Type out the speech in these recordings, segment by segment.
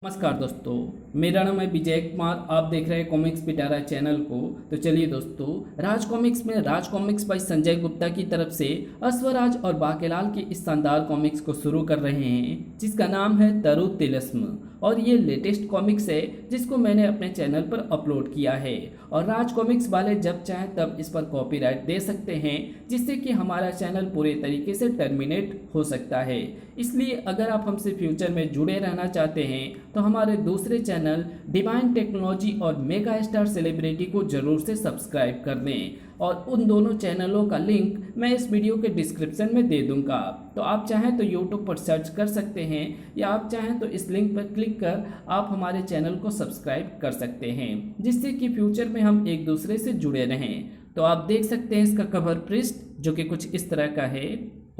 नमस्कार दोस्तों, मेरा नाम है विजय कुमार। आप देख रहे हैं कॉमिक्स पिटारा चैनल को। तो चलिए दोस्तों, राज कॉमिक्स में राज कॉमिक्स बाय संजय गुप्ता की तरफ से अश्वराज और बाकेलाल की इस शानदार कॉमिक्स को शुरू कर रहे हैं, जिसका नाम है तरु तिलस्म। और ये लेटेस्ट कॉमिक्स है जिसको मैंने अपने चैनल पर अपलोड किया है। और राज कॉमिक्स वाले जब चाहें तब इस पर कॉपीराइट दे सकते हैं, जिससे कि हमारा चैनल पूरे तरीके से टर्मिनेट हो सकता है। इसलिए अगर आप हमसे फ्यूचर में जुड़े रहना चाहते हैं तो हमारे दूसरे चैनल डिवाइन टेक्नोलॉजी और मेगा स्टार सेलिब्रिटी को जरूर से सब्सक्राइब कर दें। और उन दोनों चैनलों का लिंक मैं इस वीडियो के डिस्क्रिप्शन में दे दूंगा। तो आप चाहें तो यूट्यूब पर सर्च कर सकते हैं, या आप चाहें तो इस लिंक पर क्लिक कर आप हमारे चैनल को सब्सक्राइब कर सकते हैं, जिससे कि फ्यूचर में हम एक दूसरे से जुड़े रहें। तो आप देख सकते हैं इसका कवर पृष्ठ जो कि कुछ इस तरह का है।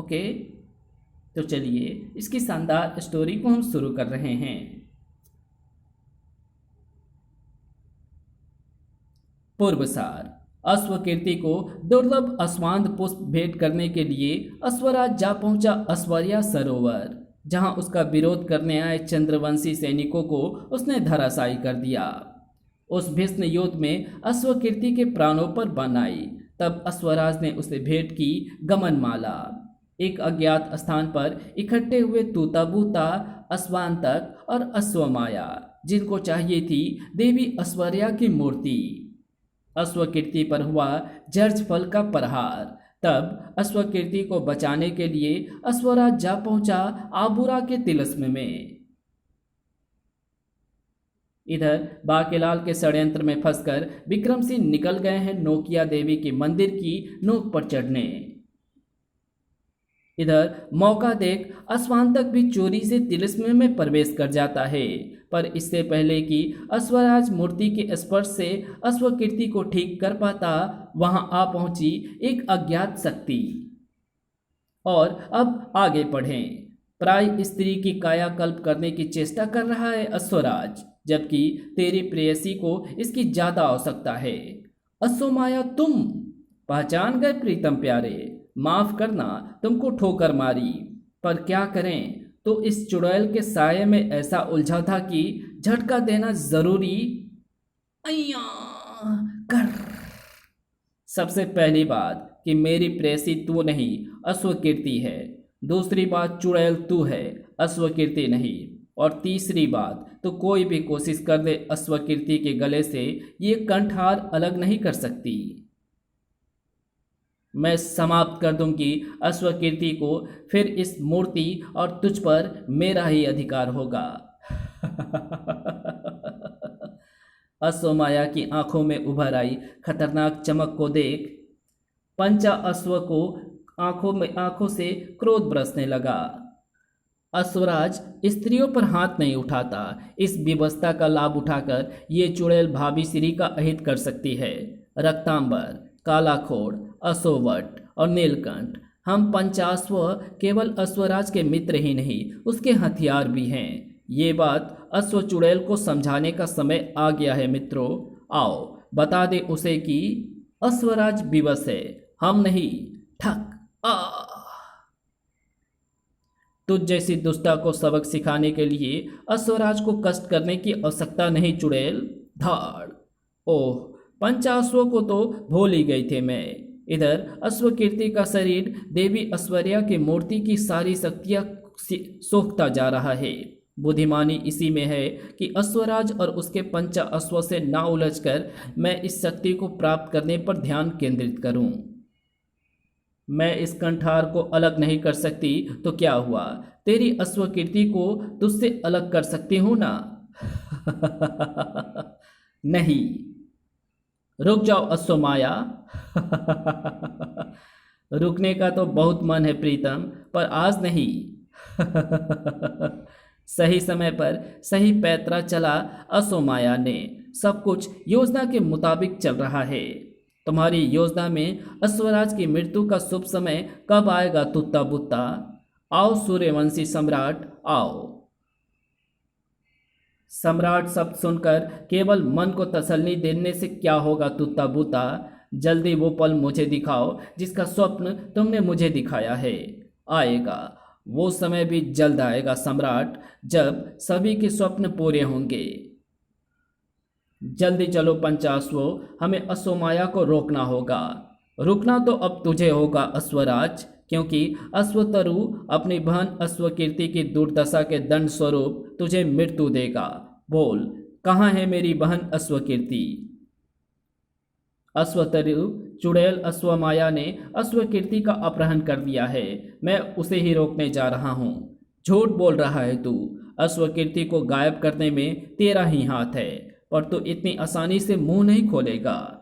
ओके, तो चलिए इसकी शानदार स्टोरी को हम शुरू कर रहे हैं। पूर्वसार। अश्वकीर्ति को दुर्लभ अस्वांद पुष्प भेंट करने के लिए अश्वराज जा पहुंचा अस्वर्या सरोवर, जहां उसका विरोध करने आए चंद्रवंशी सैनिकों को उसने धराशायी कर दिया। उस भीषण युद्ध में अश्वकीर्ति के प्राणों पर बाण आई। तब अश्वराज ने उसे भेंट की गमनमाला। एक अज्ञात स्थान पर इकट्ठे हुए तूताबूता, अश्वांतक और अश्वमाया, जिनको चाहिए थी देवी ऐश्वर्या की मूर्ति। अश्वकीर्ति पर हुआ जर्ज फल का प्रहार। तब अश्वकीर्ति को बचाने के लिए अश्वराज जा पहुंचा आबूरा के तिलस्म में। इधर बाकेलाल के षड्यंत्र में फंसकर विक्रम सिंह निकल गए हैं नोकिया देवी के मंदिर की नोक पर चढ़ने। इधर मौका देख अश्वांतक भी चोरी से तिलिस्म में प्रवेश कर जाता है, पर इससे पहले कि अश्वराज मूर्ति के स्पर्श से अश्वकीर्ति को ठीक कर पाता, वहां आ पहुंची एक अज्ञात शक्ति। और अब आगे बढ़ें। प्राय स्त्री की कायाकल्प करने की चेष्टा कर रहा है अश्वराज, जबकि तेरी प्रेयसी को इसकी ज्यादा आवश्यकता है। अश्वमाया, तुम पहचान गए प्रीतम प्यारे, माफ करना तुमको ठोकर मारी, पर क्या करें, तो इस चुड़ैल के साये में ऐसा उलझा था कि झटका देना जरूरी अय्या कर। सबसे पहली बात कि मेरी प्रेयसी तू नहीं अश्वकीर्ति है। दूसरी बात, चुड़ैल तू है, अश्वकीर्ति नहीं। और तीसरी बात, तो कोई भी कोशिश कर दे अश्वकीर्ति के गले से ये कंठहार अलग नहीं कर सकती। मैं समाप्त कर दूंगी अश्वकीर्ति को, फिर इस मूर्ति और तुझ पर मेरा ही अधिकार होगा। अश्वमाया की आंखों में उभर आई खतरनाक चमक को देख पंचा अश्व को आंखों से क्रोध बरसने लगा। अश्वराज स्त्रियों पर हाथ नहीं उठाता। इस व्यवस्था का लाभ उठाकर ये चुड़ैल भाभी श्री का अहित कर सकती है। रक्तांबर, कालाखोड़, अशोवट और नीलकंठ, हम पंचाश्व केवल अश्वराज के मित्र ही नहीं, उसके हथियार भी हैं। ये बात अश्व चुड़ैल को समझाने का समय आ गया है मित्रों। आओ बता दे उसे कि अश्वराज विवश है, हम नहीं। ठक आ। तुझ जैसी दुष्टा को सबक सिखाने के लिए अश्वराज को कष्ट करने की आवश्यकता नहीं चुड़ैल। धाड़। ओह, पंचाश्वों को तो भूल ही गई थे मैं। इधर अश्वकीर्ति का शरीर देवी ऐश्वर्या की मूर्ति की सारी शक्तियां सोखता जा रहा है। बुद्धिमानी इसी में है कि अश्वराज और उसके पंचा अश्व से ना उलझकर मैं इस शक्ति को प्राप्त करने पर ध्यान केंद्रित करूं। मैं इस कंठार को अलग नहीं कर सकती तो क्या हुआ, तेरी अश्वकीर्ति को तुझसे अलग कर सकती हूं ना। नहीं, रुक जाओ अश्वमाया। रुकने का तो बहुत मन है प्रीतम, पर आज नहीं। सही समय पर सही पैतरा चला अश्वमाया ने। सब कुछ योजना के मुताबिक चल रहा है। तुम्हारी योजना में अश्वराज की मृत्यु का शुभ समय कब आएगा तुत्ता बुत्ता? आओ सूर्यवंशी सम्राट, आओ। सम्राट शब्द सुनकर केवल मन को तसल्ली देने से क्या होगा तुत्ता बूता? जल्दी वो पल मुझे दिखाओ जिसका स्वप्न तुमने मुझे दिखाया है। आएगा वो समय भी जल्द आएगा सम्राट, जब सभी के स्वप्न पूरे होंगे। जल्दी चलो पंचाश्वो, हमें अश्वमाया को रोकना होगा। रुकना तो अब तुझे होगा अश्वराज, क्योंकि अश्वतरु अपनी बहन अश्वकीर्ति की दुर्दशा के दंड स्वरूप तुझे मृत्यु देगा। बोल, कहाँ है मेरी बहन अश्वकीर्ति? अश्वतरु चुड़ैल अश्वमाया ने अश्वकीर्ति का अपहरण कर दिया है। मैं उसे ही रोकने जा रहा हूँ। झूठ बोल रहा है तू। अश्वकीर्ति को गायब करने में तेरा ही हाथ है, पर तू इतनी आसानी से मुंह नहीं खोलेगा।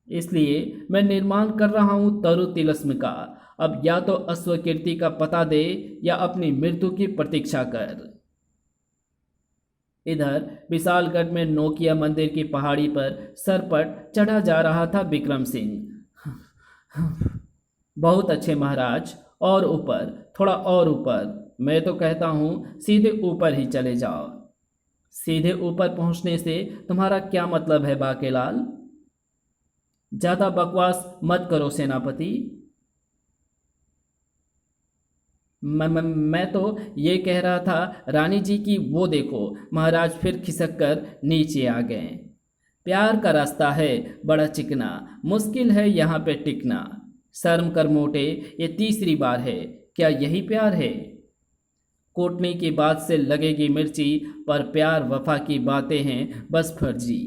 इसलिए मैं निर्माण कर रहा हूँ तरु तिलस्म का। अब या तो अश्वकीर्ति का पता दे या अपनी मृत्यु की प्रतीक्षा कर। इधर विशालगढ़ में नोकिया मंदिर की पहाड़ी पर सरपट चढ़ा जा रहा था विक्रम सिंह। बहुत अच्छे महाराज, और ऊपर, थोड़ा और ऊपर। मैं तो कहता हूँ सीधे ऊपर ही चले जाओ। सीधे ऊपर पहुँचने से तुम्हारा क्या मतलब है बाकेलाल? ज़्यादा बकवास मत करो सेनापति। मैं तो ये कह रहा था रानी जी की वो देखो, महाराज फिर खिसक कर नीचे आ गए। प्यार का रास्ता है बड़ा चिकना, मुश्किल है यहाँ पे टिकना। शर्म कर मोटे, ये तीसरी बार है। क्या यही प्यार है? कोटनी की बात से लगेगी मिर्ची, पर प्यार वफा की बातें हैं बस फर्जी।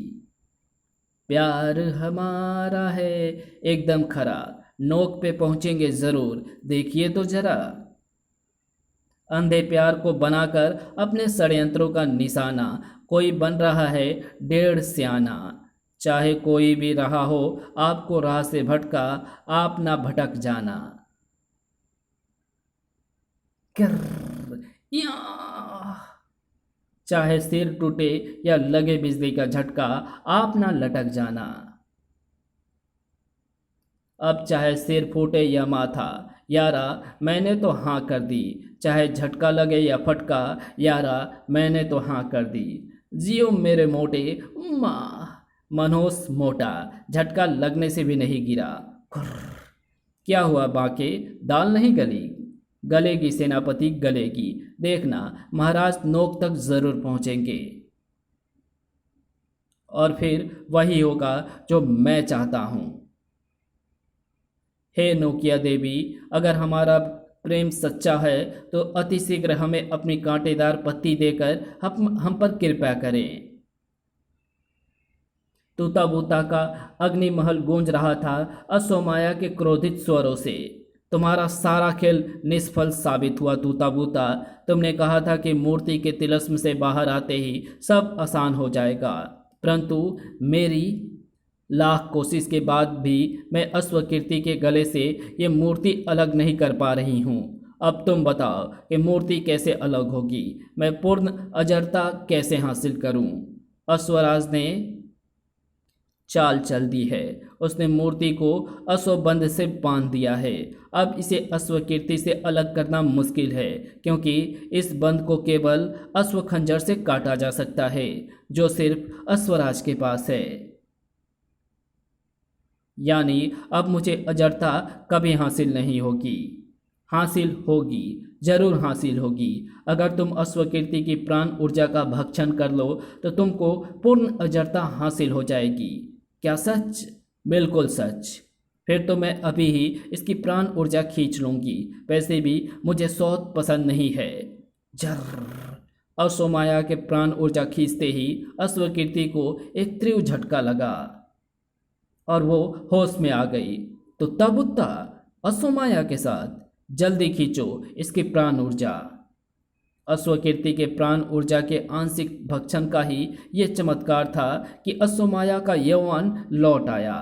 प्यार हमारा है एकदम खरा, नोक पे पहुँचेंगे ज़रूर, देखिए तो ज़रा। अंधे प्यार को बनाकर अपने षड्यंत्रों का निशाना कोई बन रहा है डेढ़ सियाना। चाहे कोई भी रहा हो आपको राह से भटका, आप ना भटक जाना। कर्र या, चाहे सिर टूटे या लगे बिजली का झटका, आप ना लटक जाना। अब चाहे सिर फूटे या माथा, यारा मैंने तो हाँ कर दी। चाहे झटका लगे या फटका, यारा मैंने तो हाँ कर दी। जियो मेरे मोटे, माँ। मनोज मोटा झटका लगने से भी नहीं गिरा। क्या हुआ बाके, दाल नहीं गली? गलेगी सेनापति, गलेगी। देखना महाराज नोक तक जरूर पहुँचेंगे, और फिर वही होगा जो मैं चाहता हूँ। हे नोकिया देवी, अगर हमारा प्रेम सच्चा है तो अति शीघ्र हमें अपनी कांटेदार पत्ती देकर हम पर कृपा करें। तूता बूता का अग्निमहल गूंज रहा था अश्वमाया के क्रोधित स्वरों से। तुम्हारा सारा खेल निष्फल साबित हुआ तूता बूता। तुमने कहा था कि मूर्ति के तिलस्म से बाहर आते ही सब आसान हो जाएगा, परंतु मेरी लाख कोशिश के बाद भी मैं अश्वकीर्ति के गले से ये मूर्ति अलग नहीं कर पा रही हूँ। अब तुम बताओ कि मूर्ति कैसे अलग होगी? मैं पूर्ण अजरता कैसे हासिल करूँ? अश्वराज ने चाल चल दी है। उसने मूर्ति को अश्वबंध से बांध दिया है। अब इसे अश्वकीर्ति से अलग करना मुश्किल है, क्योंकि इस बंध को केवल अश्वखंजर से काटा जा सकता है, जो सिर्फ अश्वराज के पास है। यानी अब मुझे अजरता कभी हासिल नहीं होगी। हासिल होगी, जरूर हासिल होगी। अगर तुम अश्वकीर्ति की प्राण ऊर्जा का भक्षण कर लो तो तुमको पूर्ण अजरता हासिल हो जाएगी। क्या सच? बिल्कुल सच। फिर तो मैं अभी ही इसकी प्राण ऊर्जा खींच लूँगी। वैसे भी मुझे सौत पसंद नहीं है। जर्र। अश्वमाया के प्राण ऊर्जा खींचते ही अश्वकीर्ति को एक तीव्र झटका लगा और वो होश में आ गई। तो तब उत्ता अश्वमाया के साथ, जल्दी खींचो इसकी प्राण ऊर्जा। अश्वकीर्ति के प्राण ऊर्जा के आंशिक भक्षण का ही ये चमत्कार था कि अश्वमाया का यौवन लौट आया।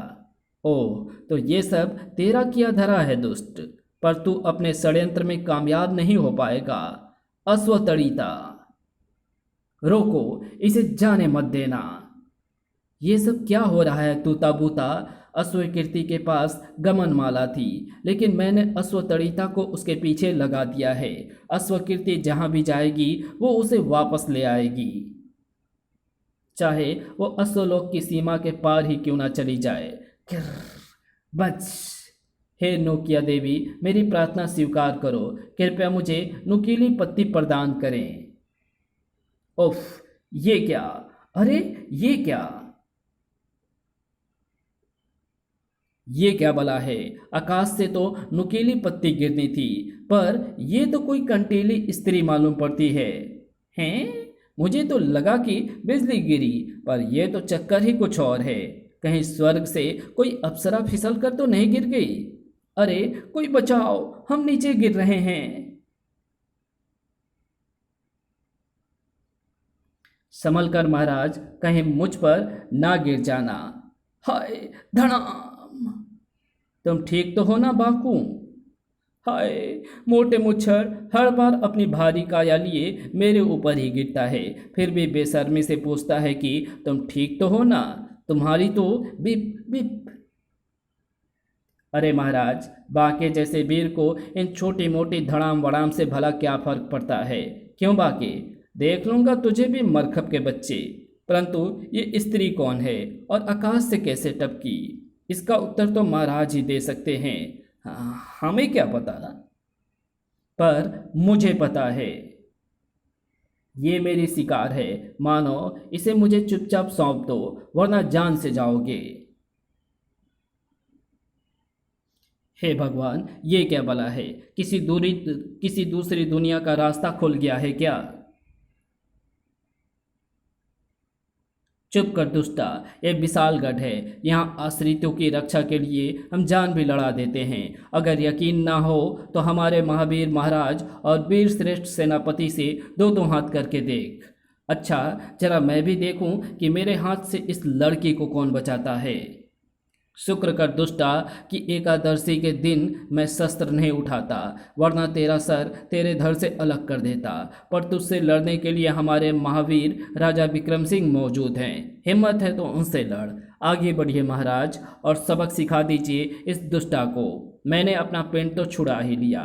ओह, तो ये सब तेरा किया धरा है दुष्ट, पर तू अपने षड्यंत्र में कामयाब नहीं हो पाएगा। अश्वतड़िता, रोको, इसे जाने मत देना। ये सब क्या हो रहा है तूता बूता? अश्वकीर्ति के पास गमन माला थी, लेकिन मैंने अश्वतड़िता को उसके पीछे लगा दिया है। अश्वकीर्ति जहाँ भी जाएगी वो उसे वापस ले आएगी, चाहे वो अश्वलोक की सीमा के पार ही क्यों ना चली जाए। बच, हे नोकिया देवी, मेरी प्रार्थना स्वीकार करो, कृपया मुझे नुकीली पत्ती प्रदान करें। उफ, ये क्या? अरे ये क्या? ये क्या बला है? आकाश से तो नुकीली पत्ती गिरनी थी, पर ये तो कोई कंटीली स्त्री मालूम पड़ती है। हैं? मुझे तो लगा कि बिजली गिरी, पर यह तो चक्कर ही कुछ और है। कहीं स्वर्ग से कोई अप्सरा फिसल कर तो नहीं गिर गई? अरे कोई बचाओ, हम नीचे गिर रहे हैं। संभल कर महाराज, कहीं मुझ पर ना गिर जाना। हाय धड़ाम! तुम ठीक तो हो ना बाकू? हाय, मोटे मुच्छर हर बार अपनी भारी काया लिए मेरे ऊपर ही गिरता है, फिर भी बेशर्मी से पूछता है कि तुम ठीक तो हो ना? तुम्हारी तो बिप बिप। अरे महाराज, बाके जैसे वीर को इन छोटी मोटी धड़ाम वड़ाम से भला क्या फर्क पड़ता है? क्यों बाके, देख लूंगा तुझे भी मरखब के बच्चे। परंतु ये स्त्री कौन है और आकाश से कैसे टपकी? इसका उत्तर तो महाराज ही दे सकते हैं। हमें क्या पता, पर मुझे पता है। ये मेरी शिकार है, मानो इसे मुझे चुपचाप सौंप दो, वरना जान से जाओगे। हे भगवान, ये क्या बला है? किसी दूसरी दुनिया का रास्ता खुल गया है क्या? चुप कर दुष्टा, ये विशालगढ़ है। यहाँ आश्रितों की रक्षा के लिए हम जान भी लड़ा देते हैं। अगर यकीन ना हो तो हमारे महावीर महाराज और वीर श्रेष्ठ सेनापति से दो दो हाथ करके देख। अच्छा, जरा मैं भी देखूं कि मेरे हाथ से इस लड़की को कौन बचाता है। शुक्र कर दुष्टा कि एकादशी के दिन मैं शस्त्र नहीं उठाता, वरना तेरा सर तेरे धड़ से अलग कर देता। पर तुझसे लड़ने के लिए हमारे महावीर राजा विक्रम सिंह मौजूद हैं। हिम्मत है तो उनसे लड़। आगे बढ़िए महाराज और सबक सिखा दीजिए इस दुष्टा को। मैंने अपना पेंट तो छुड़ा ही लिया,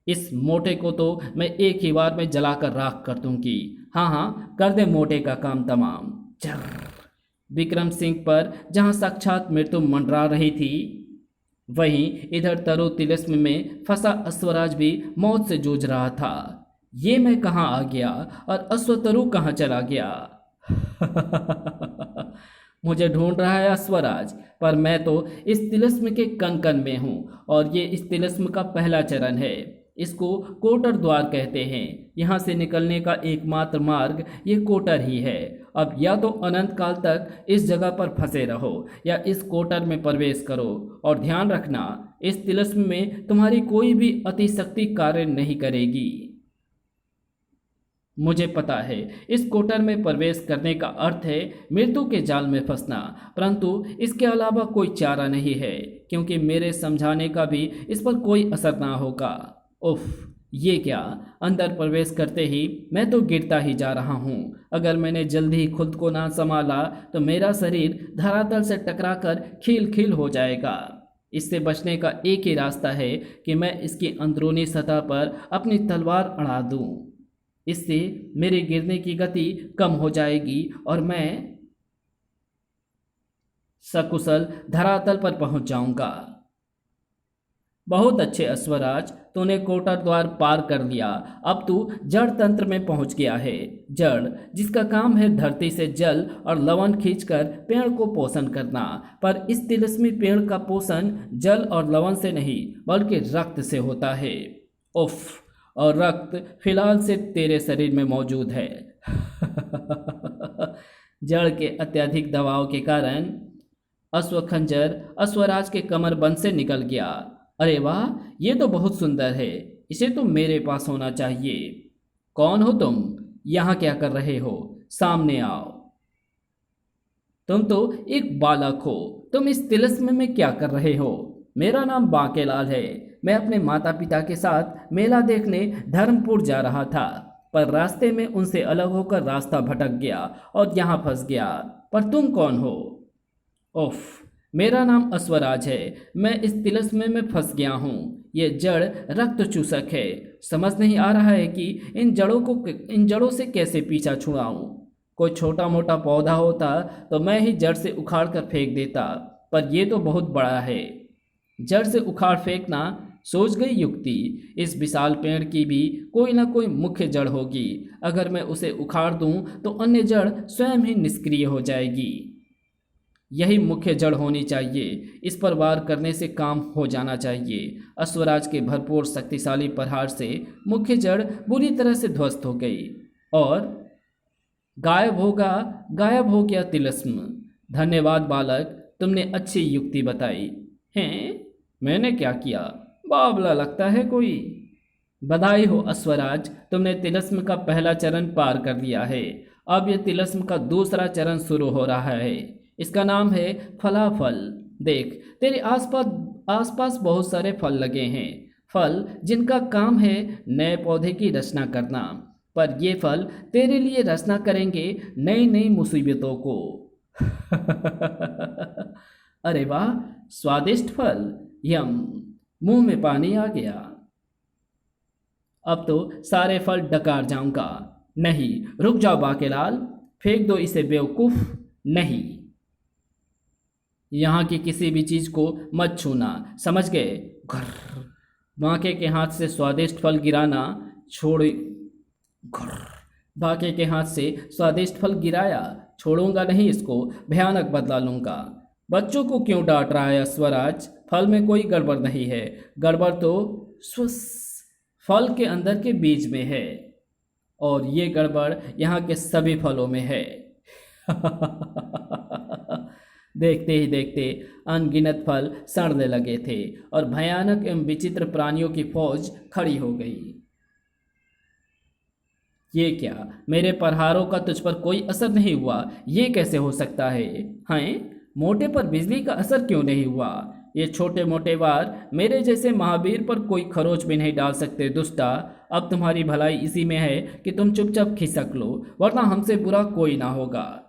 इस मोटे को तो मैं एक ही बार में जलाकर राख कर दूंगी। हाँ हाँ, कर दे मोटे का काम तमाम। चर। विक्रम सिंह पर जहां साक्षात मृत्यु मंडरा रही थी, वहीं इधर तरो तिलिस्म में फंसा अश्वराज भी मौत से जूझ रहा था। ये मैं कहाँ आ गया और अश्वतरु कहाँ चला गया? मुझे ढूंढ रहा है अश्वराज, पर मैं तो इस तिलिस्म के कण कण में हूँ, और ये इस तिलिस्म का पहला चरण है। इसको कोटर द्वार कहते हैं। यहाँ से निकलने का एकमात्र मार्ग ये कोटर ही है। अब या तो अनंत काल तक इस जगह पर फंसे रहो, या इस कोटर में प्रवेश करो। और ध्यान रखना, इस तिलिस्म में तुम्हारी कोई भी अतिशक्ति कार्य नहीं करेगी। मुझे पता है इस कोटर में प्रवेश करने का अर्थ है मृत्यु के जाल में फंसना, परंतु इसके अलावा कोई चारा नहीं है, क्योंकि मेरे समझाने का भी इस पर कोई असर ना होगा। उफ, ये क्या! अंदर प्रवेश करते ही मैं तो गिरता ही जा रहा हूँ। अगर मैंने जल्दी ही खुद को ना संभाला तो मेरा शरीर धरातल से टकराकर खील खील हो जाएगा। इससे बचने का एक ही रास्ता है कि मैं इसकी अंदरूनी सतह पर अपनी तलवार अड़ा दूँ। इससे मेरे गिरने की गति कम हो जाएगी और मैं सकुशल धरातल पर पहुंच जाऊंगा। बहुत अच्छे अश्वराज, तूने कोटर द्वार पार कर लिया। अब तू जड़ तंत्र में पहुंच गया है। जड़, जिसका काम है धरती से जल और लवण खींचकर पेड़ को पोषण करना, पर इस तिलिस्मी पेड़ का पोषण जल और लवण से नहीं बल्कि रक्त से होता है। उफ, और रक्त फिलहाल से तेरे शरीर में मौजूद है। जड़ के अत्यधिक दबाव के कारण अश्वखंजर अश्वराज के कमरबंद से निकल गया। अरे वाह, ये तो बहुत सुंदर है, इसे तो मेरे पास होना चाहिए। कौन हो तुम? यहाँ क्या कर रहे हो? सामने आओ। तुम तो एक बालक हो, तुम इस तिलिस्म में क्या कर रहे हो? मेरा नाम बाकेलाल है। मैं अपने माता पिता के साथ मेला देखने धर्मपुर जा रहा था, पर रास्ते में उनसे अलग होकर रास्ता भटक गया और यहाँ फंस गया। पर तुम कौन हो? उफ, मेरा नाम अश्वराज है। मैं इस तिलिस्म में फंस गया हूँ। ये जड़ रक्त चूसक है। समझ नहीं आ रहा है कि इन जड़ों से कैसे पीछा छुड़ाऊँ। कोई छोटा मोटा पौधा होता तो मैं ही जड़ से उखाड़ कर फेंक देता, पर ये तो बहुत बड़ा है। जड़ से उखाड़ फेंकना, सोच गई युक्ति। इस विशाल पेड़ की भी कोई ना कोई मुख्य जड़ होगी। अगर मैं उसे उखाड़ दूं तो अन्य जड़ स्वयं ही निष्क्रिय हो जाएगी। यही मुख्य जड़ होनी चाहिए। इस पर वार करने से काम हो जाना चाहिए। अश्वराज के भरपूर शक्तिशाली प्रहार से मुख्य जड़ बुरी तरह से ध्वस्त हो गई और गायब हो गया तिलस्म। धन्यवाद बालक, तुमने अच्छी युक्ति बताई। हैं, मैंने क्या किया? बावला लगता है कोई। बधाई हो अश्वराज, तुमने तिलस्म का पहला चरण पार कर लिया है। अब यह तिलस्म का दूसरा चरण शुरू हो रहा है। इसका नाम है फलाफल। देख, तेरे आसपास बहुत सारे फल लगे हैं, फल जिनका काम है नए पौधे की रचना करना। पर ये फल तेरे लिए रचना करेंगे नई नई मुसीबतों को। अरे वाह, स्वादिष्ट फल, यम, मुंह में पानी आ गया। अब तो सारे फल डकार जाऊंगा। नहीं, रुक जाओ बाकेलाल, फेंक दो इसे बेवकूफ। नहीं, यहाँ की किसी भी चीज को मत छूना, समझ गए? घर्र। बाके के हाथ से स्वादिष्ट फल गिराना छोड़। घर्र। बाके के हाथ से स्वादिष्ट फल गिराया, छोड़ूंगा नहीं इसको, भयानक बदला लूंगा। बच्चों को क्यों डांट रहा है स्वराज? फल में कोई गड़बड़ नहीं है, गड़बड़ तो स्वस फल के अंदर के बीज में है, और ये गड़बड़ यहाँ के सभी फलों में है। देखते ही देखते अनगिनत फल सड़ने लगे थे और भयानक एवं विचित्र प्राणियों की फौज खड़ी हो गई। ये क्या, मेरे प्रहारों का तुझ पर कोई असर नहीं हुआ? ये कैसे हो सकता है? हैं, मोटे पर बिजली का असर क्यों नहीं हुआ? ये छोटे मोटे वार मेरे जैसे महावीर पर कोई खरोच भी नहीं डाल सकते दुष्टा। अब तुम्हारी भलाई इसी में है कि तुम चुपचाप खिसक लो, वरना हमसे बुरा कोई ना होगा।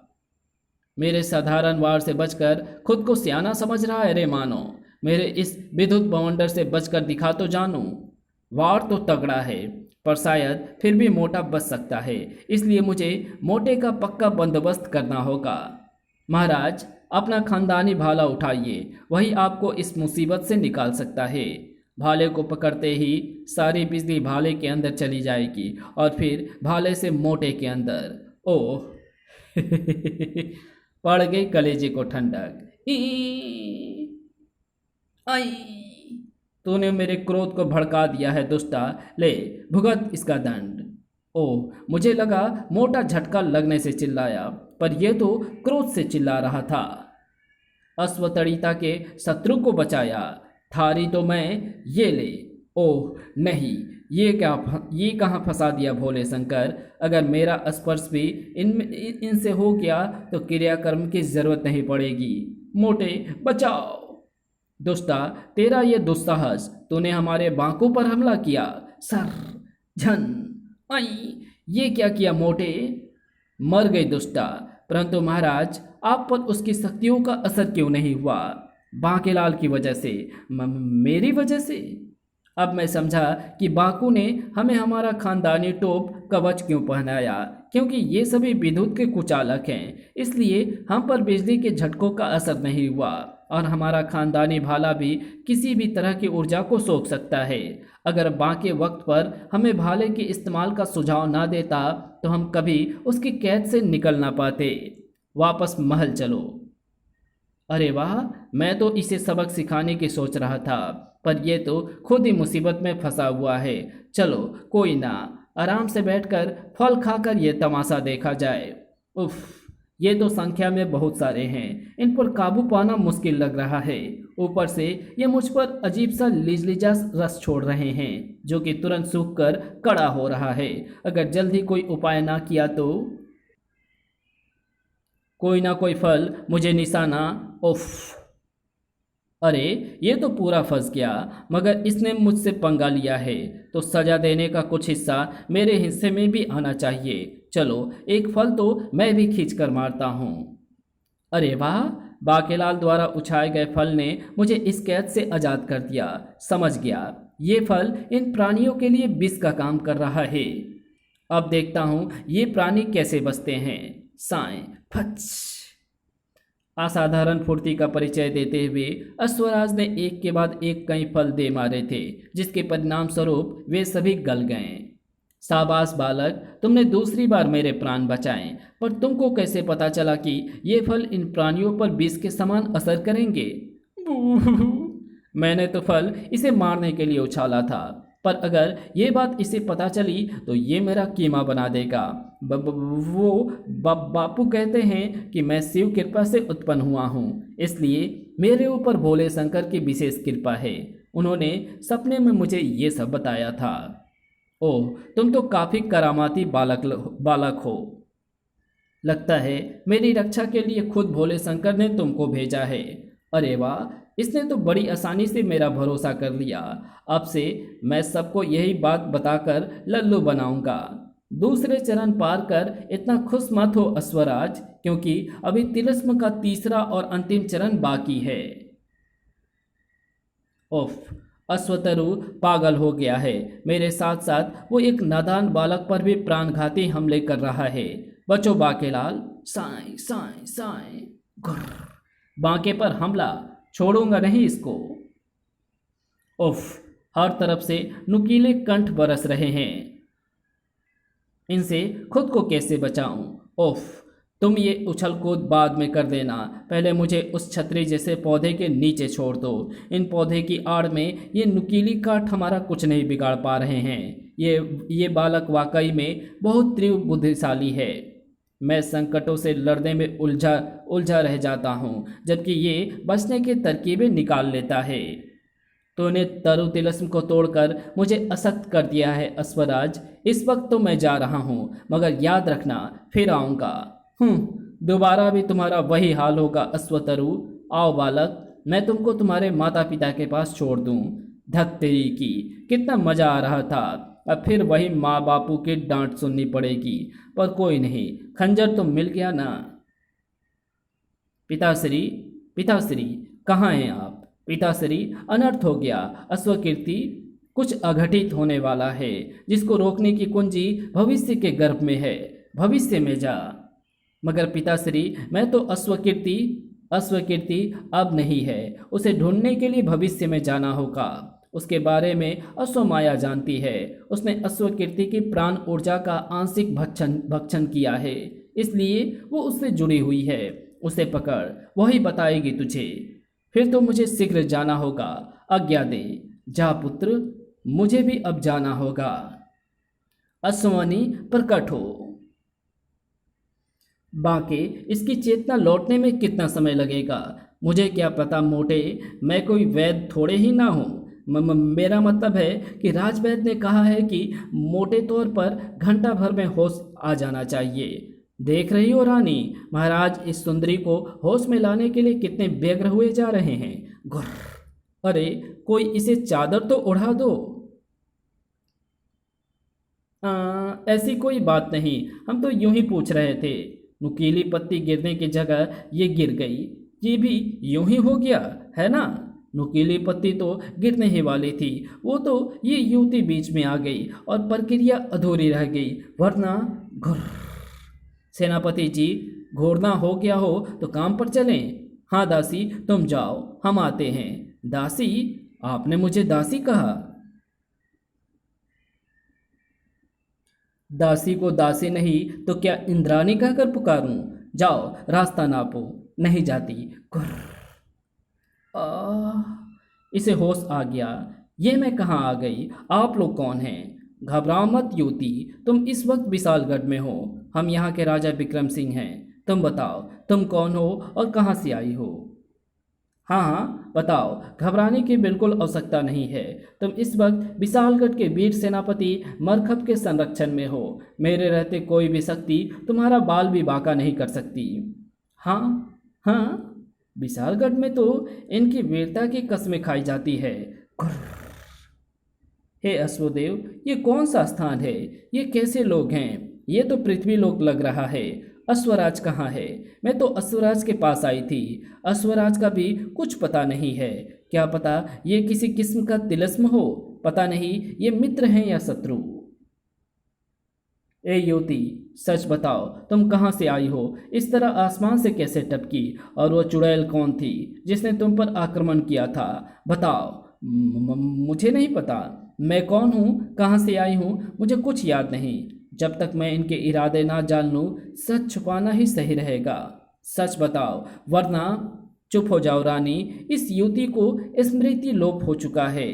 मेरे साधारण वार से बचकर खुद को सियाना समझ रहा है रे मानो। मेरे इस विद्युत बवंडर से बचकर दिखा तो जानू। वार तो तगड़ा है, पर शायद फिर भी मोटा बच सकता है, इसलिए मुझे मोटे का पक्का बंदोबस्त करना होगा। महाराज, अपना खानदानी भाला उठाइए, वही आपको इस मुसीबत से निकाल सकता है। भाले को पकड़ते ही सारी बिजली भाले के अंदर चली जाएगी और फिर भाले से मोटे के अंदर। ओह! पड़ गई कलेजे को ठंडक। आई, तूने मेरे क्रोध को भड़का दिया है दुष्टा, ले भुगत इसका दंड। ओह, मुझे लगा मोटा झटका लगने से चिल्लाया, पर यह तो क्रोध से चिल्ला रहा था। अश्वतड़िता के शत्रु को बचाया, थारी तो मैं, ये ले। ओह नहीं, ये कहाँ फंसा दिया भोले शंकर। अगर मेरा स्पर्श भी इनसे हो गया तो क्रियाकर्म की जरूरत नहीं पड़ेगी। मोटे बचाओ। दुष्टा, तेरा ये दुस्साहस, तूने हमारे बांकों पर हमला किया। सर, झन, आई, ये क्या किया मोटे? मर गई दुष्टा, परंतु महाराज आप पर उसकी शक्तियों का असर क्यों नहीं हुआ? बांकेलाल की वजह से, मेरी वजह से। अब मैं समझा कि बाकू ने हमें हमारा खानदानी टोप कवच क्यों पहनाया, क्योंकि ये सभी विद्युत के कुचालक हैं, इसलिए हम पर बिजली के झटकों का असर नहीं हुआ और हमारा खानदानी भाला भी किसी भी तरह की ऊर्जा को सोख सकता है। अगर बाकी वक्त पर हमें भाले के इस्तेमाल का सुझाव ना देता तो हम कभी उसकी कैद से निकल ना पाते। वापस महल चलो। अरे वाह, मैं तो इसे सबक सिखाने की सोच रहा था, पर यह तो खुद ही मुसीबत में फंसा हुआ है। चलो कोई ना, आराम से बैठकर फल खाकर ये तमाशा देखा जाए। उफ, ये तो संख्या में बहुत सारे हैं, इन पर काबू पाना मुश्किल लग रहा है। ऊपर से ये मुझ पर अजीब सा लीजलीजा रस छोड़ रहे हैं, जो कि तुरंत सूख कर कड़ा हो रहा है। अगर जल्दी कोई उपाय ना किया तो कोई ना कोई फल मुझे निशाना। उफ, अरे ये तो पूरा फंस गया, मगर इसने मुझसे पंगा लिया है तो सजा देने का कुछ हिस्सा मेरे हिस्से में भी आना चाहिए। चलो एक फल तो मैं भी खींच कर मारता हूँ। अरे वाह, बाकेलाल द्वारा उछाए गए फल ने मुझे इस कैद से आज़ाद कर दिया। समझ गया, ये फल इन प्राणियों के लिए विष का काम कर रहा है। अब देखता हूँ ये प्राणी कैसे बचते हैं। साएं फच। असाधारण फुर्ती का परिचय देते हुए अश्वराज ने एक के बाद एक कई फल दे मारे थे, जिसके परिणाम स्वरूप वे सभी गल गए। शाबाश बालक, तुमने दूसरी बार मेरे प्राण बचाए, पर तुमको कैसे पता चला कि ये फल इन प्राणियों पर विष के समान असर करेंगे? मैंने तो फल इसे मारने के लिए उछाला था, पर अगर ये बात इसे पता चली तो ये मेरा कीमा बना देगा। बापू कहते हैं कि मैं शिव कृपा से उत्पन्न हुआ हूँ, इसलिए मेरे ऊपर भोले शंकर की विशेष कृपा है। उन्होंने सपने में मुझे ये सब बताया था। ओह, तुम तो काफ़ी करामाती बालक हो। लगता है मेरी रक्षा के लिए खुद भोले शंकर ने तुमको भेजा है। अरे वाह, इसने तो बड़ी आसानी से मेरा भरोसा कर लिया। अब से मैं सबको यही बात बताकर लल्लू बनाऊंगा। दूसरे चरण पार कर इतना खुश मत हो अश्वराज, क्योंकि अभी तिलस्म का तीसरा और अंतिम चरण बाकी है। उफ, अश्वतरु पागल हो गया है। मेरे साथ साथ वो एक नादान बालक पर भी प्राणघाती हमले कर रहा है। बचो बाकेलाल। साए साए साए। गुर्र। बांके पर हमला, छोड़ूंगा नहीं इसको। उफ, हर तरफ से नुकीले कंठ बरस रहे हैं। इनसे खुद को कैसे बचाऊं? उफ, तुम ये उछल कूद बाद में कर देना, पहले मुझे उस छतरी जैसे पौधे के नीचे छोड़ दो। इन पौधे की आड़ में ये नुकीली काठ हमारा कुछ नहीं बिगाड़ पा रहे हैं। ये बालक वाकई में बहुत तीव्र बुद्धिशाली है। मैं संकटों से लड़ने में उलझा रह जाता हूँ, जबकि ये बचने की तरकीबें निकाल लेता है। तूने तरु तिलस्म को तोड़कर मुझे असक्त कर दिया है अश्वराज। इस वक्त तो मैं जा रहा हूँ, मगर याद रखना फिर आऊँगा। दोबारा भी तुम्हारा वही हाल होगा अश्वतरु। आओ बालक, मैं तुमको तुम्हारे माता पिता के पास छोड़ दूँ। धत तेरी की, कितना मज़ा आ रहा था। अब फिर वही माँ बापू की डांट सुननी पड़ेगी, पर कोई नहीं, खंजर तो मिल गया ना। पिताश्री, पिताश्री, कहाँ हैं आप? पिताश्री, अनर्थ हो गया। अश्वकीर्ति, कुछ अघटित होने वाला है, जिसको रोकने की कुंजी भविष्य के गर्भ में है। भविष्य में जा। मगर पिताश्री, मैं तो अश्वकीर्ति अब नहीं है। उसे ढूंढने के लिए भविष्य में जाना होगा। उसके बारे में अश्वमाया जानती है। उसने अश्वकीर्ति की प्राण ऊर्जा का आंशिक भक्षण किया है, इसलिए वो उससे जुड़ी हुई है। उसे पकड़, वही बताएगी तुझे। फिर तो मुझे शीघ्र जाना होगा। आज्ञा दे। जा पुत्र, मुझे भी अब जाना होगा। अश्वनी, प्रकट हो। बांके, इसकी चेतना लौटने में कितना समय लगेगा? मुझे क्या पता मोटे, मैं कोई वैद्य थोड़े ही ना हूँ। मेरा मतलब है कि राजवैद्य ने कहा है कि मोटे तौर पर घंटा भर में होश आ जाना चाहिए। देख रही हो रानी, महाराज इस सुंदरी को होश में लाने के लिए कितने व्यग्र हुए जा रहे हैं। गुर्र। अरे, कोई इसे चादर तो उड़ा दो। ऐसी कोई बात नहीं, हम तो यूं ही पूछ रहे थे। नुकीली पत्ती गिरने की जगह ये गिर गई। ये भी यूं ही हो गया है ना? नुकीली पत्ती तो गिरने ही वाली थी, वो तो ये युवती बीच में आ गई और प्रक्रिया अधूरी रह गई, वरना। घुर। सेनापति जी, घोरना हो गया हो तो काम पर चलें। हाँ दासी, तुम जाओ, हम आते हैं। दासी? आपने मुझे दासी कहा? दासी को दासी नहीं तो क्या इंद्राणी कहकर पुकारूं? जाओ, रास्ता नापो। नहीं जाती। घुर। इसे होश आ गया। ये मैं कहाँ आ गई? आप लोग कौन हैं? घबराओ मत युवती, तुम इस वक्त विशालगढ़ में हो। हम यहाँ के राजा विक्रम सिंह हैं। तुम बताओ, तुम कौन हो और कहाँ से आई हो? हाँ हाँ, बताओ, घबराने की बिल्कुल आवश्यकता नहीं है। तुम इस वक्त विशालगढ़ के वीर सेनापति मरखप के संरक्षण में हो। मेरे रहते कोई भी शक्ति तुम्हारा बाल भी बांका नहीं कर सकती। हाँ हाँ, विशालगढ़ में तो इनकी वीरता की कस्में खाई जाती है। हे अश्वदेव, ये कौन सा स्थान है? ये कैसे लोग हैं? ये तो पृथ्वी लोक लग रहा है। अश्वराज कहाँ है? मैं तो अश्वराज के पास आई थी। अश्वराज का भी कुछ पता नहीं है। क्या पता ये किसी किस्म का तिलस्म हो, पता नहीं ये मित्र हैं या शत्रु। ए युवती, सच बताओ, तुम कहाँ से आई हो? इस तरह आसमान से कैसे टपकी? और वो चुड़ैल कौन थी जिसने तुम पर आक्रमण किया था? बताओ। मुझे नहीं पता। मैं कौन हूँ, कहाँ से आई हूँ, मुझे कुछ याद नहीं। जब तक मैं इनके इरादे ना जान लूँ, सच छुपाना ही सही रहेगा। सच बताओ, वरना चुप हो जाओ रानी, इस युवती को स्मृति लोप हो चुका है।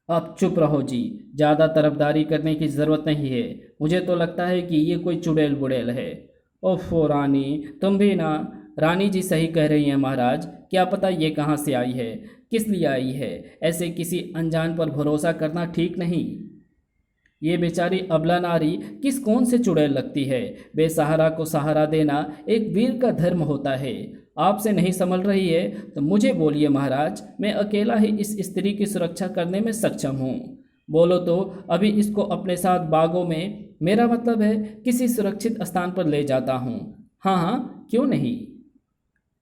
अब चुप रहो जी, ज़्यादा तरफदारी करने की ज़रूरत नहीं है। मुझे तो लगता है कि ये कोई चुड़ैल बुड़ैल है। ओफो रानी, तुम भी ना। रानी जी सही कह रही हैं महाराज, क्या पता ये कहाँ से आई है, किस लिए आई है। ऐसे किसी अनजान पर भरोसा करना ठीक नहीं। ये बेचारी अबला नारी किस कौन से चुड़ैल लगती है। बेसहारा को सहारा देना एक वीर का धर्म होता है। आपसे नहीं संभल रही है तो मुझे बोलिए महाराज, मैं अकेला ही इस स्त्री की सुरक्षा करने में सक्षम हूँ। बोलो तो अभी इसको अपने साथ बागों में, मेरा मतलब है किसी सुरक्षित स्थान पर ले जाता हूँ। हाँ हाँ, क्यों नहीं।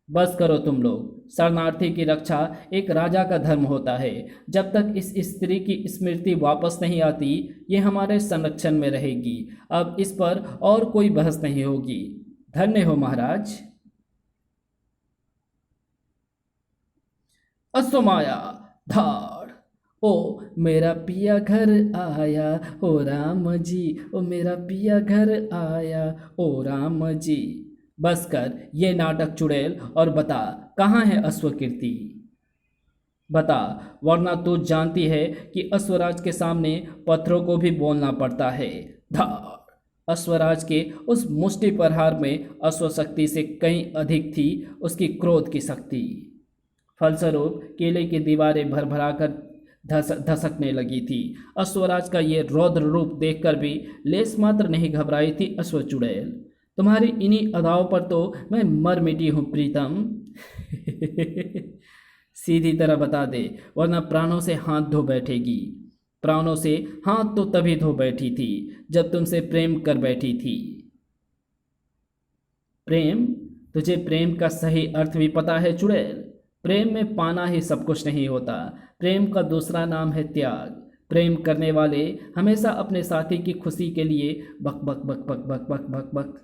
बस करो तुम लोग। शरणार्थी की रक्षा एक राजा का धर्म होता है। जब तक इस स्त्री की स्मृति वापस नहीं आती, ये हमारे संरक्षण में रहेगी। अब इस पर और कोई बहस नहीं होगी। धन्य हो महाराज। असुमाया धाड़। ओ मेरा पिया घर आया, ओ राम जी, ओ मेरा पिया घर आया, ओ राम जी। बस कर ये नाटक चुड़ैल, और बता कहाँ है अश्वकीर्ति। बता, वरना तू जानती है कि अश्वराज के सामने पत्थरों को भी बोलना पड़ता है। धाड़। अश्वराज के उस मुष्टि प्रहार में अश्वशक्ति से कहीं अधिक थी उसकी क्रोध की शक्ति। फलस्वरूप किले की दीवारें भरभराकर धसकने लगी थी। अश्वराज का ये रौद्र रूप देखकर भी लेस मात्र नहीं घबराई थी अश्व चुड़ैल। तुम्हारी इन्हीं अदाओं पर तो मैं मर मिटी हूँ प्रीतम। सीधी तरह बता दे, वरना प्राणों से हाथ धो बैठेगी। प्राणों से हाथ तो तभी धो बैठी थी जब तुमसे प्रेम कर बैठी थी। प्रेम? तुझे प्रेम का सही अर्थ भी पता है चुड़ैल? प्रेम में पाना ही सब कुछ नहीं होता। प्रेम का दूसरा नाम है त्याग। प्रेम करने वाले हमेशा अपने साथी की खुशी के लिए बक बक बक बक बक बक बक बक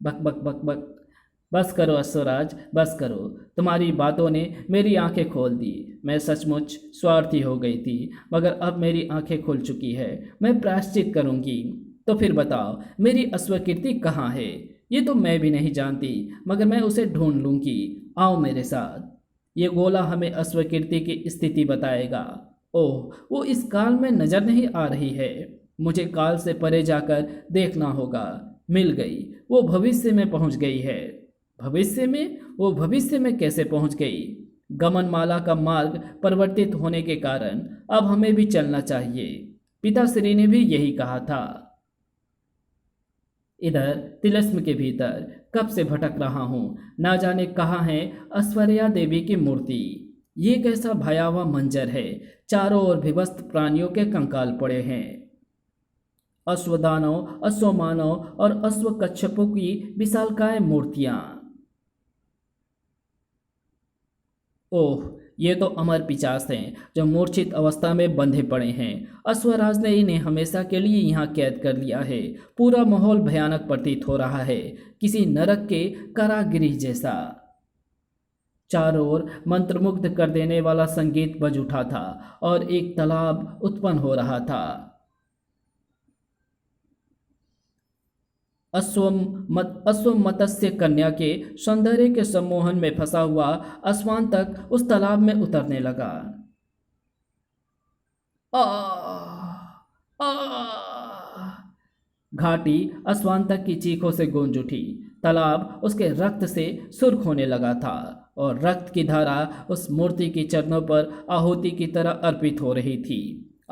बक बक बक बक। बस करो अश्वराज, बस करो। तुम्हारी बातों ने मेरी आंखें खोल दी। मैं सचमुच स्वार्थी हो गई थी, मगर अब मेरी आंखें खुल चुकी है। मैं प्रायश्चित करूंगी। तो फिर बताओ, मेरी अश्वकीर्ति कहाँ है? ये तो मैं भी नहीं जानती, मगर मैं उसे ढूंढ लूंगी। आओ मेरे साथ। ये गोला हमें अश्वकीर्ति की स्थिति बताएगा। ओह, वो इस काल में नजर नहीं आ रही है। मुझे काल से परे जाकर देखना होगा। मिल गई, वो भविष्य में पहुंच गई है। भविष्य में? वो भविष्य में कैसे पहुंच गई? गमनमाला का मार्ग परिवर्तित होने के कारण अब हमें भी चलना चाहिए। पिताश्री ने भी यही कहा था। इधर तिलस्म के भीतर कब से भटक रहा हूँ, ना जाने कहाँ है ऐश्वर्या देवी की मूर्ति। ये कैसा भयावह मंजर है। चारों ओर विभस्त प्राणियों के कंकाल पड़े हैं। अश्वदानव, अश्वमानव और अश्व कच्छपों की विशालकाय मूर्तियां। ओह, ये तो अमर पिशाच हैं जो मूर्छित अवस्था में बंधे पड़े हैं। अश्वराज ने इन्हें हमेशा के लिए यहाँ कैद कर लिया है। पूरा माहौल भयानक प्रतीत हो रहा है, किसी नरक के कारागृह जैसा। चारों ओर मंत्रमुग्ध कर देने वाला संगीत बज उठा था और एक तालाब उत्पन्न हो रहा था। अश्वमतस्य कन्या के सौंदर्य के सम्मोहन में फंसा हुआ अश्वान तक उस तालाब में उतरने लगा। आ, आ, घाटी अश्वान तक की चीखों से गूंज उठी। तालाब उसके रक्त से सुर्ख होने लगा था और रक्त की धारा उस मूर्ति की चरणों पर आहुति की तरह अर्पित हो रही थी।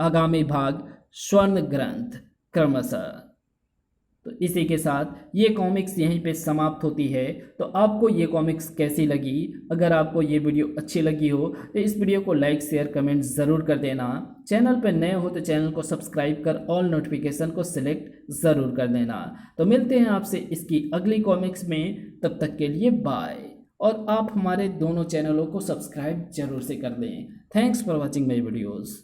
आगामी भाग स्वर्ण ग्रंथ क्रमशः। तो इसी के साथ ये कॉमिक्स यहीं पे समाप्त होती है। तो आपको ये कॉमिक्स कैसी लगी? अगर आपको ये वीडियो अच्छी लगी हो तो इस वीडियो को लाइक शेयर कमेंट ज़रूर कर देना। चैनल पर नए हो तो चैनल को सब्सक्राइब कर ऑल नोटिफिकेशन को सिलेक्ट ज़रूर कर देना। तो मिलते हैं आपसे इसकी अगली कॉमिक्स में, तब तक के लिए बाय। और आप हमारे दोनों चैनलों को सब्सक्राइब जरूर से कर दें। Thanks for watching my videos.